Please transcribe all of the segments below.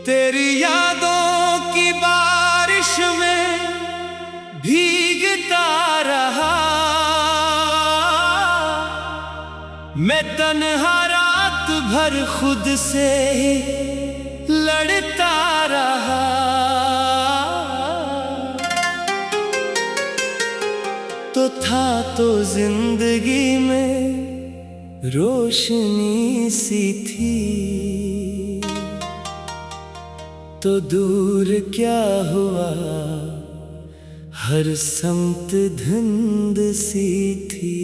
तेरी यादों की बारिश में भीगता रहा मैं, तन्हा रात भर खुद से लड़ता रहा। तो था तो जिंदगी में रोशनी सी थी, तो दूर क्या हुआ हर समत धुंध सी थी।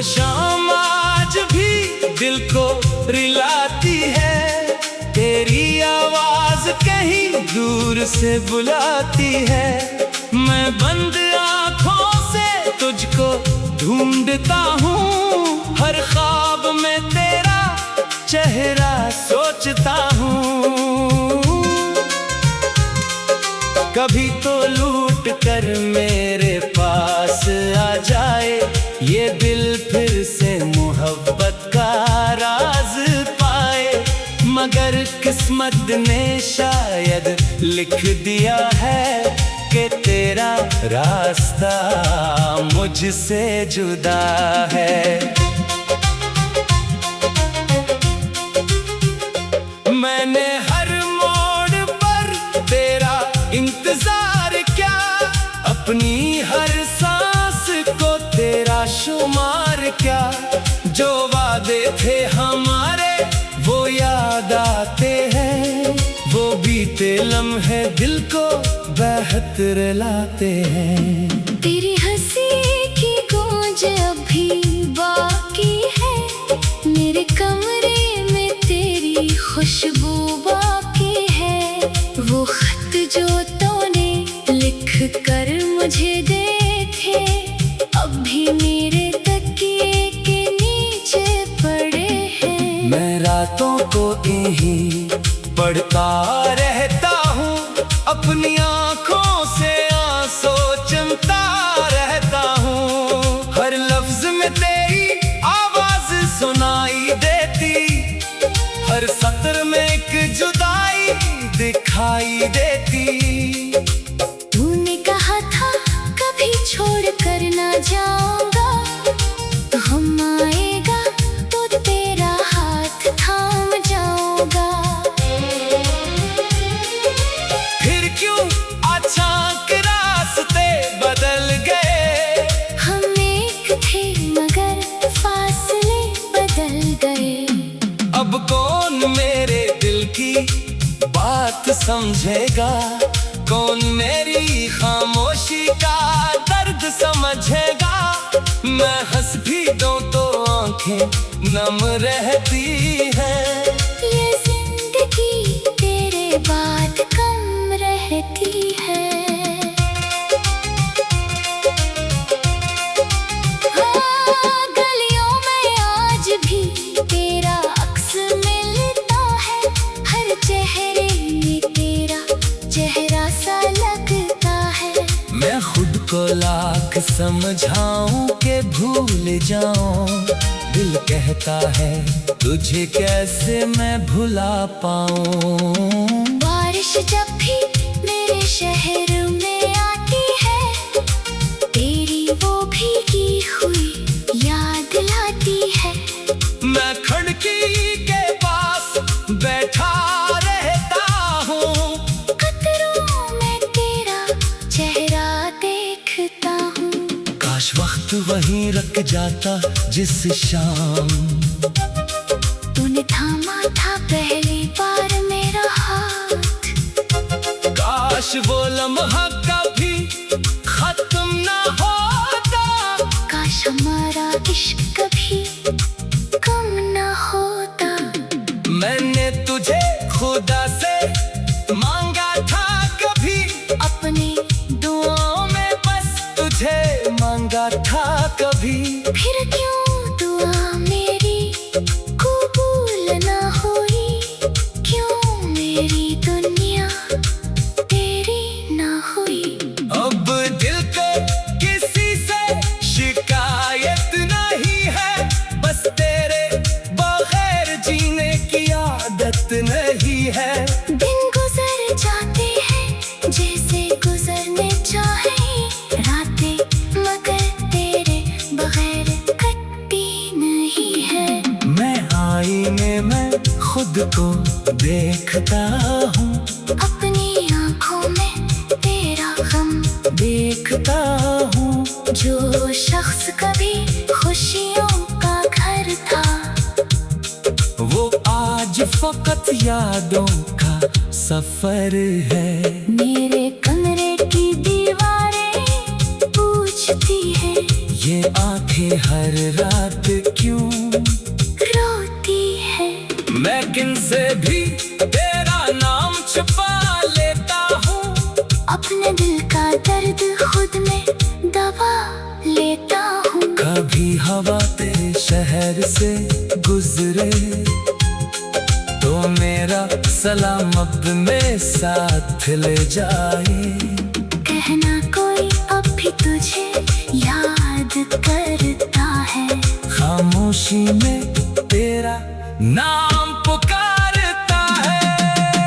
शाम आज भी दिल को रिलाती है, तेरी आवाज कहीं दूर से बुलाती है। मैं बंद आंखों से तुझको ढूंढता हूँ, हर ख्वाब में तेरा चेहरा सोचता हूँ। कभी तो लूट कर मेरे पास आ जाए ये दिल, फिर से मोहब्बत का राज पाए। मगर किस्मत ने शायद लिख दिया है कि तेरा रास्ता मुझसे जुदा है। मैंने हर मोड़ पर तेरा इंतजार किया, अपनी हर सांस को तेरा शुमार क्या। जो वादे थे हमारे वो याद आते हैं, वो बीते लम्हे दिल को बेहतर लाते हैं। तेरी हंसी की गूंज अभी बाकी है, मेरे कमरे में तेरी खुशबू बाकी है। वो खत जो तूने लिख कर मुझे दे थे, अब भी मेरे तकिए के नीचे पड़े हैं। मैं रातों को यहीं पढ़ता रहता हूँ, अपनी आँखों से आंसू चमता रहता हूँ। हर लफ्ज में तेरी आवाज सुनाई देती, हर सत्र में एक जुदाई दिखाई देती। तूने कहा था कभी छोड़ कर ना जाऊंगा, तो हम आएगा तो तेरा हाथ थाम जाऊंगा। फिर क्यों अचानक रास्ते बदल गए, हम एक थे मगर फासले बदल गए। अब कौन मेरे दिल की बात समझेगा, कौन मेरी खामोशी का दर्द समझेगा। मैं हंस भी दूं तो आंखें नम रहती हैं, ये जिंदगी तेरे बाद कम रहती है। हाँ, गलियों में आज भी तेरा अक्स मिलता है, हर चेहरे में तेरा चेहरा सा लगता है। मैं खुद को लाख समझाऊं के भूल जाऊं, दिल कहता है तुझे कैसे मैं भुला पाऊं। बारिश जब भी मेरे शहर में आती है, तेरी वो भीगी हुई याद लाती है। मैं खिड़की के पास बैठा रहता हूँ, कतरों में तेरा चेहरा देखता हूँ। काश वक्त वहीं रुक जाता जिस शाम तूने थामा था पहली बार मेरा हाथ। काश वो लम्हा कभी खत्म ना होता, काश हमारा इश्क कभी कम ना होता। मैंने तुझे खुदा से मांगा था कभी अपनी दुआओं वक्त नहीं है। दिन गुजर जाते हैं जैसे गुजरने चाहे रातें, मगर तेरे बगैर कटती नहीं है। मैं आईने में खुद को देखता हूँ, अपनी आंखों में तेरा गम देखता हूँ। जो शख्स कभी खुशियों का घर था, वो आज फकत यादों का सफर है। मेरे कमरे की दीवारें पूछती है, ये आंखें हर रात क्यों रोती है। मैं किनसे भी तेरा नाम छुपा लेता हूँ, अपने दिल का दर्द खुद में दबा लेता हूँ। कभी हवा तेरे शहर से गुजरे तो मेरा सलाम अब में साथ ले जाए। कहना कोई अब भी तुझे याद करता है, खामोशी में तेरा नाम पुकारता है।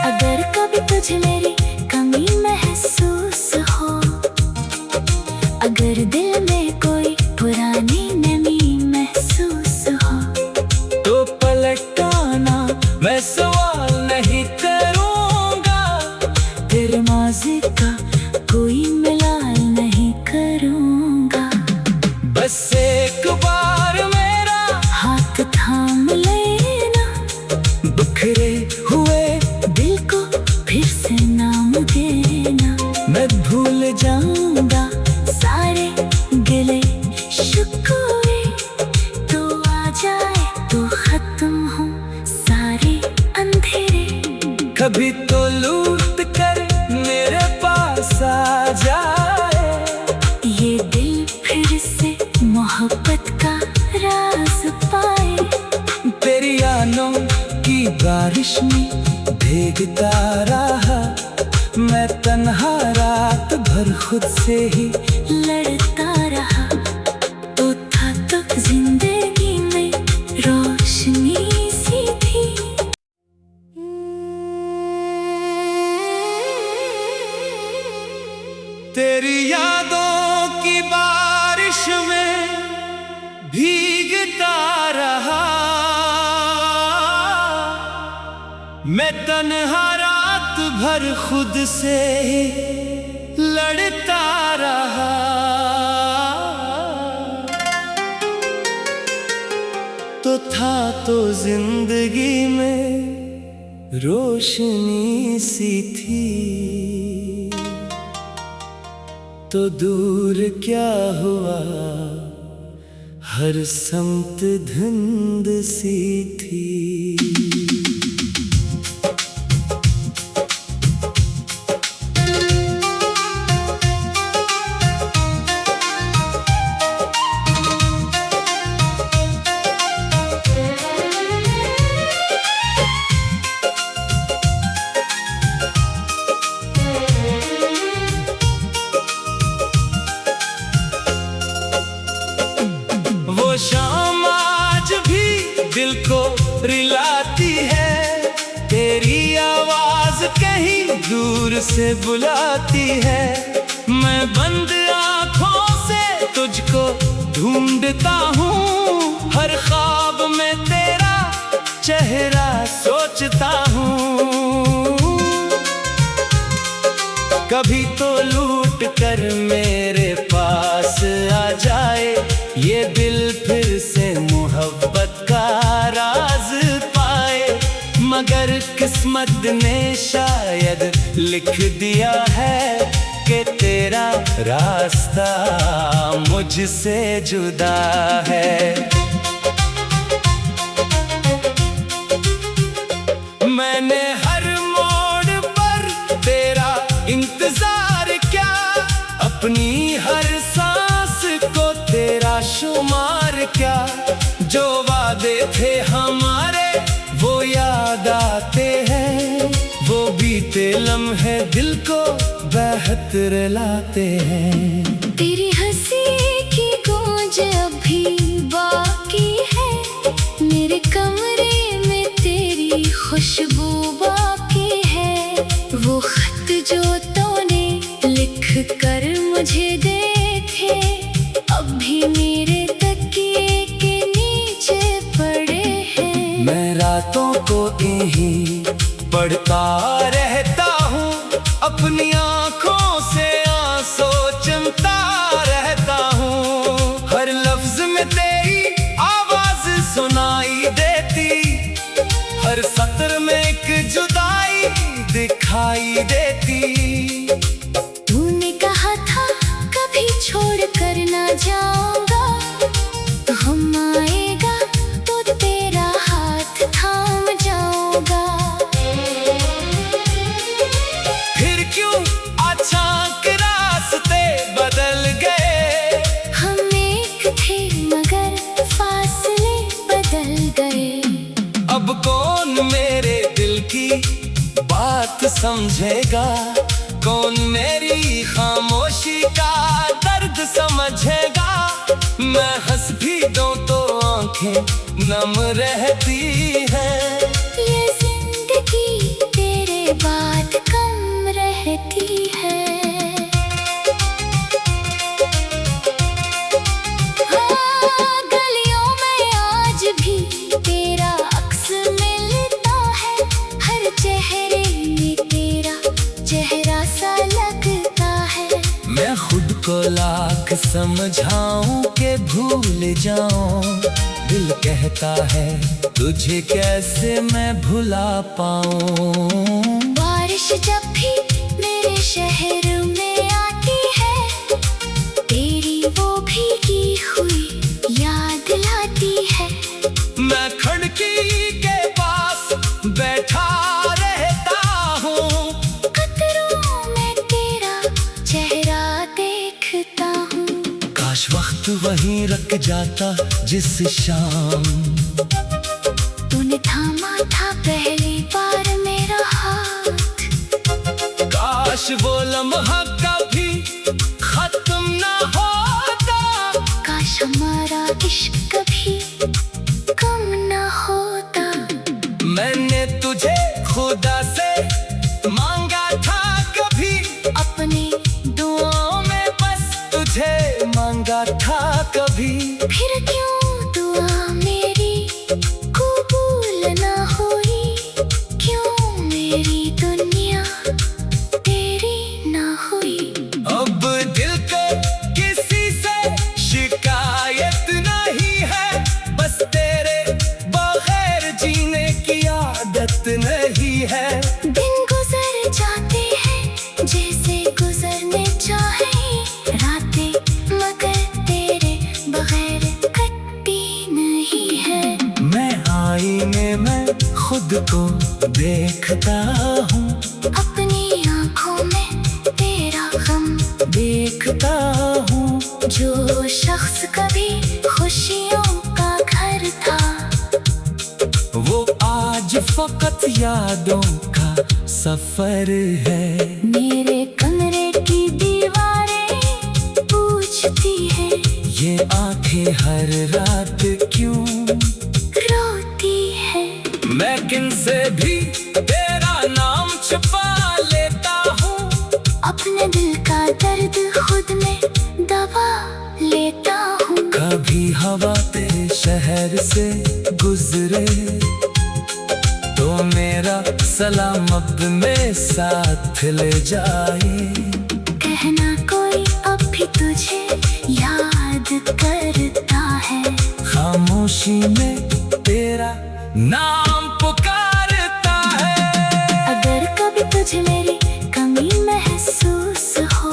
अगर कभी तुझे मेरी कमी महसूस हो, अगर दिल में कोई पुरानी नमी महसूस हो, तो पलटाना मैं सवाल नहीं करूँगा, तेरे माज़ी का कोई मिलाल नहीं करूँगा। बस एक बार मेरा हाथ थाम लेना, बिखरे हुए दिल को फिर से नाम देना। मैं भूल जाऊंगा सारे गिले शिकवे, तो आ जाए तो खत्म हो सारे अंधेरे। कभी तो लूट कर मेरे पास आ जाए, ये दिल फिर से मोहब्बत का राज पाए। तेरी यादों की बारिश में भीगता रहा, मैं तन्हा रात भर खुद से ही लड़ता रहा। तो था तो जिंदगी में रोशनी सी थी। तेरी यादों की बारिश में भीगता रहा, मैं तन्हा रात भर खुद से ही लड़ता रहा। तो था तो जिंदगी में रोशनी सी थी, तो दूर क्या हुआ हर समत धुंध सी थी। वो शाम आज भी दिल को रिलाती है, तेरी आवाज कहीं दूर से बुलाती है। मैं बंद आँखों से तुझको ढूंढता हूँ, हर ख्वाब में तेरा चेहरा सोचता हूँ। कभी तो लूट कर मेरे पास आ जाए, ये दिल फिर से मोहब्बत का राज पाए। मगर किस्मत ने शायद लिख दिया है कि तेरा रास्ता मुझसे जुदा है। मैंने हर मोड़ पर तेरा इंतजार किया, अपनी हर सांस को तेरा शुमार क्या। जो वादे थे हमारे वो याद आते हैं, वो बीते लम्हे दिल को बेहतर लाते हैं। तेरी हंसी की गूंज अभी बाकी है, मेरे कमरे में तेरी खुशबू बाकी है। वो खत जो तूने लिख कर मुझे दे थे, अब भी मेरे तकिए के नीचे पड़े हैं। मैं रातों को यहीं पढ़ता रहता हूँ, अपनी आँखों से आंसू चुनता रहता हूँ। हर लफ्ज में तेरी आवाज सुनाई देती, हर सत्र में एक जुदाई दिखाई देती। तूने कहा था कभी छोड़ कर ना जाऊंगा, हम आएगा तो तेरा हाथ थाम जाऊंगा। फिर क्यों अचानक रास्ते बदल गए, हम एक थे मगर फासले बदल गए। अब कौन मेरे दिल की बात समझेगा, कौन मेरी खामोशी का दर्द समझेगा। मैं हंस भी दूं तो आंखें नम रहती हैं। ये जिंदगी तेरे बाद कम रहती है। हाँ, गलियों में आज भी तेरा अक्स मिलता है, हर चेहरे में तेरा चेहरा सा लगता है। मैं खुद को लाख समझाऊं के भूल जाऊं, दिल कहता है तुझे कैसे मैं भुला पाऊं। बारिश जब भी मेरे शहर में आती है, तेरी वो भीगी हुई याद लाती है। मैं खिड़की के पास बैठा रहता हूँ, कतरों में तेरा चेहरा देखता हूँ। काश वक्त वहीं रुक जाता जिस शाम तूने थामा था पहली बार मेरा हाथ। काश वो लम्हा कभी खत्म ना होता, काश हमारा इश्क कभी कम ना होता। मैंने तुझे खुदा से मांगा था कभी, अपनी दुआओं में बस तुझे मांगा था कभी। फिर क्यों दुआ मेरी कबूल ना हुई, क्यों मेरी दुनिया तेरी ना हुई। अब दिल को किसी से शिकायत नहीं है, बस तेरे बगैर जीने की आदत नहीं है। दिन गुजर जाते हैं जैसे गुजरने चाहे रातें, मगर तेरे बगैर कटती नहीं है। मैं आईने में खुद को देखता हूँ, अपनी आंखों में तेरा गम देखता हूँ। जो शख्स कभी खुशियों का घर था, वो आज फकत यादों का सफर है। मेरे कमरे की दीवारें पूछती है, ये आंखें हर रात क्यों रोती है। मैं किनसे भी तेरा नाम छुपा लेता हूँ, अपने दिल का दर्द खुद में दबा लेता हूँ। कभी हवा तेरे शहर से गुजरे तो मेरा सलाम अब में साथ ले जाए। कहना कोई अब भी तुझे याद करता है, खामोशी में तेरा नाम पुकारता है। अगर कभी तुझे मेरी कमी महसूस हो,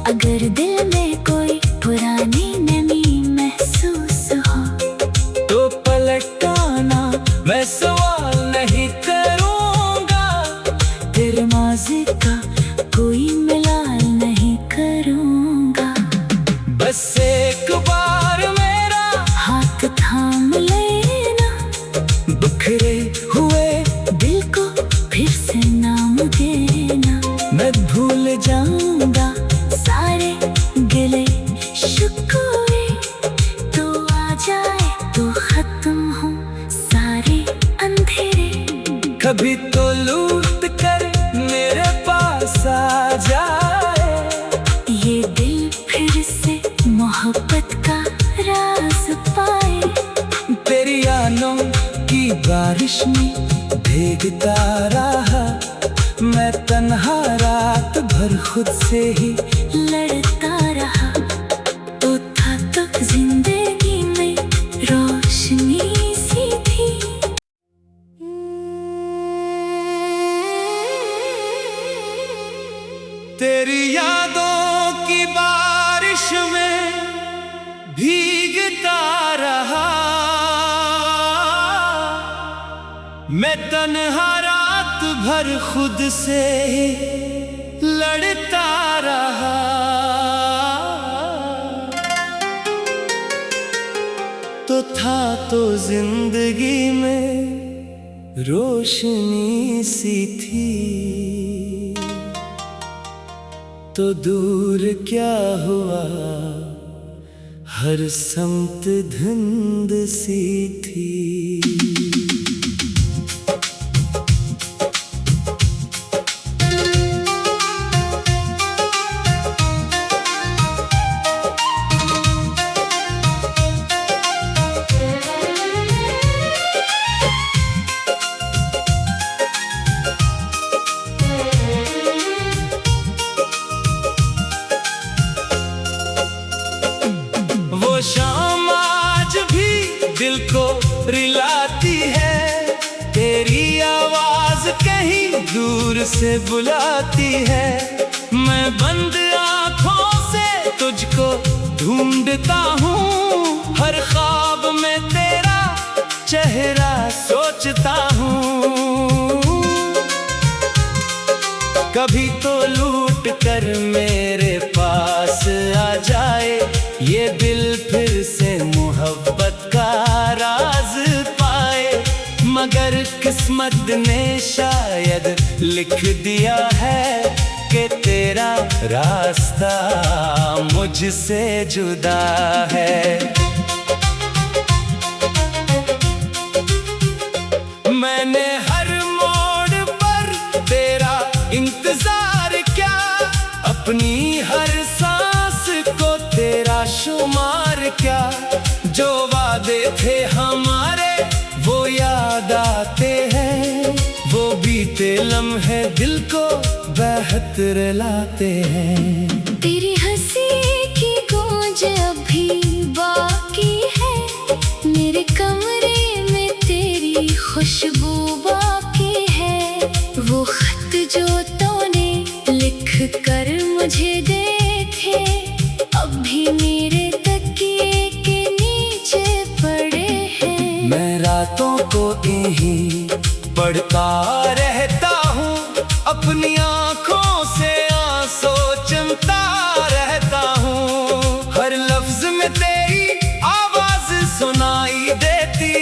अगर दिल में कोई पुरानी नमी महसूस हो, तो पलटाना मैं सवाल नहीं करूँगा, तेरे माज़ी का कोई मिलाल नहीं करूँगा। बस एक बार मेरा हाथ थाम लेना, बिखरे हुए दिल को फिर से नाम देना। मैं भूल जाऊंगा सारे गिले शिकवे, तो आ जाए तो खत्म हो सारे कभी तो लूट कर मेरे पास आ जाए, ये दिल फिर से मोहब्बत का राज पाए। तेरी आनों की बारिश में भीगता रहा, मैं तन्हा रात भर खुद से ही लड़ता रहा। तो था तो जिंदगी में रोशनी सी थी। तेरी यादों की बारिश में भीगता रहा, मैं तन्हा रात भर खुद से ही लड़ता रहा। तो था तो जिंदगी में रोशनी सी थी, तो दूर क्या हुआ हर समत धुंध सी थी। वो शाम आज भी दिल को रिलाती है, तेरी आवाज कहीं दूर से बुलाती है। मैं बंद आंखों से तुझको ढूंढता हूँ, हर ख्वाब में तेरा चेहरा सोचता हूँ। कभी तो लूट कर मेरे पास आ जाए, ये दिल फिर से मोहब्बत का राज पाए। मगर किस्मत ने शायद लिख दिया है कि तेरा रास्ता मुझसे जुदा है। मैंने हर मोड़ पर तेरा इंतजार किया, अपनी हर सांस को तेरा शुमार क्या। जो वादे थे हमारे वो याद आते हैं, वो बीते लम्हे दिल को बेहतर लाते हैं। तेरी हंसी की गूंज अभी बाकी है, मेरे कमरे में तेरी खुशबू बाकी है। वो खत जो तूने लिख कर मुझे दे थे, अब भी मेरे तकिए के नीचे पड़े हैं। मैं रातों को यहीं पढ़ता रहता हूँ, अपनी आँखों से आंसू चमता रहता हूँ। हर लफ्ज में तेरी आवाज सुनाई देती,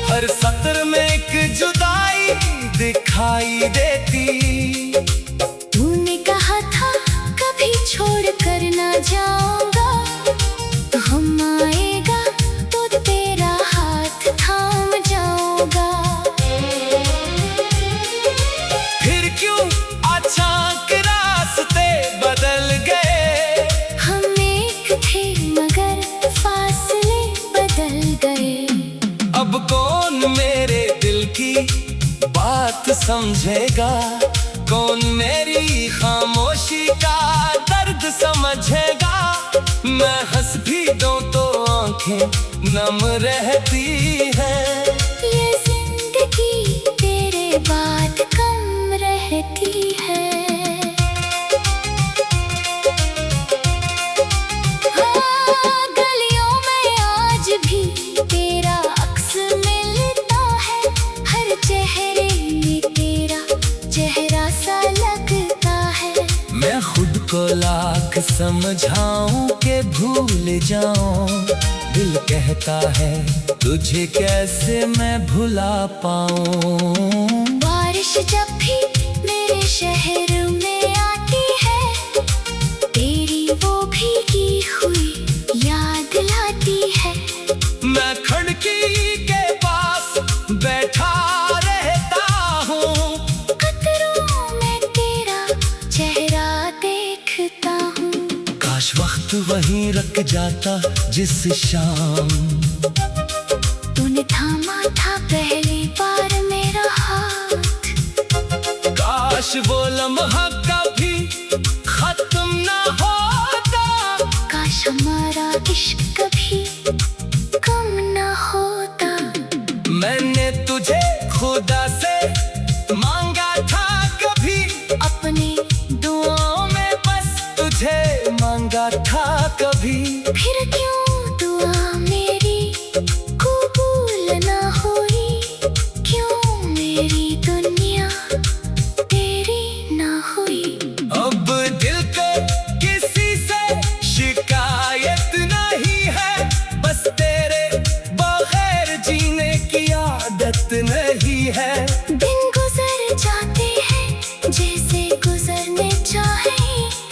हर सत्र में एक जुदाई दिखाई देती। तूने कहा था कभी छोड़ कर ना जाऊंगा, तो हम आएगा तो तेरा हाथ थाम जाऊंगा। फिर क्यों अचानक रास्ते बदल गए, हम एक थे मगर फासले बदल गए। अब कौन मेरे दिल की बात समझेगा, कौन मेरी खामोशी का दर्द समझेगा। मैं हंस भी दूं तो आंखें नम रहती हैं, ये जिंदगी तेरे बाद कम रहती है। हाँ, गलियों में आज भी तेरा अक्स मिलता है, हर चेहरे में तेरा चेहरा सा लगता है। मैं खुद को लाख समझाऊं के भूल जाऊं, दिल कहता है तुझे कैसे मैं भुला पाऊं। बारिश जब भी मेरे शहर में आती है, तेरी वो भीगी हुई याद लाती है। मैं खिड़की के पास बैठा रहता वहीं रख जाता जिस शाम। तूने थामा था पहली बार मेरा हाथ, काश वो लम्हा कभी खत्म ना होता, काश हमारा इश्क कभी कम ना होता। मैंने तुझे खुदा से मांगा था कभी, अपनी दुआओं में बस तुझे मांगा था कभी। फिर क्यों दुआ मेरी कबूल ना हुई, क्यों मेरी दुनिया तेरी ना हुई। अब दिल को किसी से शिकायत नहीं है, बस तेरे बगैर जीने की आदत नहीं है। दिन गुजर जाते हैं जैसे गुजरने चाहे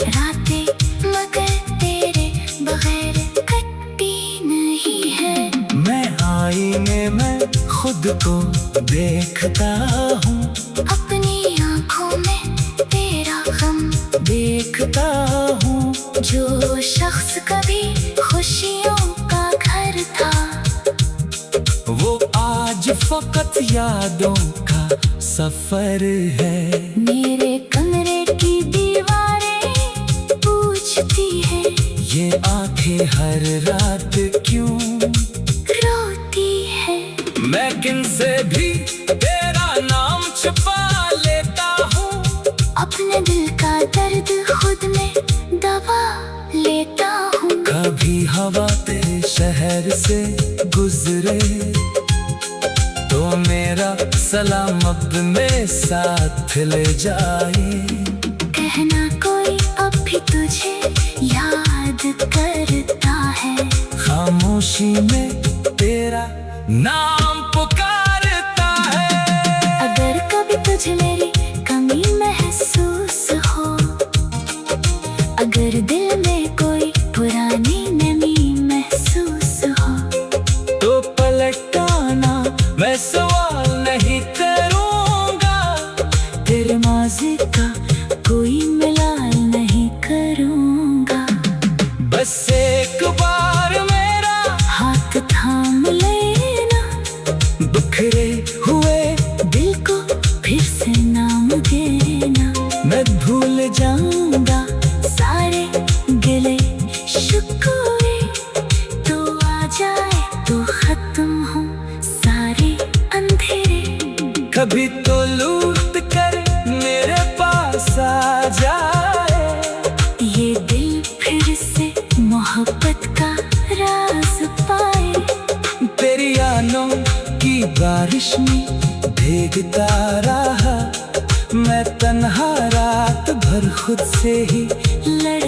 रातें, मगर तेरे बगैर कटती नहीं है। मैं आईने में खुद को देखता हूँ, अपनी आंखों में तेरा गम देखता हूँ। जो शख्स कभी खुशियों का घर था, वो आज फकत यादों का सफर है। मेरे कमरे की दीवारें पूछती है, ये आंखें हर रात क्यों रोती है। मैं किनसे भी तेरा नाम छुपा लेता हूँ, अपने दिल का दर्द खुद में दबा लेता हूँ। कभी हवा तेरे शहर से गुजरे तो मेरा सलाम अब में साथ ले जाए। कहना कोई अब भी तुझे याद करता है, खामोशी में तेरा नाम पुकारता है। अगर कभी तुझे मेरी कमी महसूस हो, अगर दिल में कोई पुरानी नमी महसूस हो, तो पलटाना मैं सवाल नहीं करूँगा, तेरे माज़ी का कोई मिलाल नहीं करूँगा। बस एक बार मेरा हाथ थाम लेना, बिखरे हुए दिल को फिर से नाम देना। मैं भूल जाऊंगा सारे गिले शिकवे, तो आ जाए तो खत्म हो सारे अंधेरे। कभी तो लूट कर मेरे पास आ जाए, ये दिल फिर से मोहब्बत का राज पाए। तेरी आनों की बारिश में भीगता रहा, मैं तन्हा रात भर खुद से ही लड़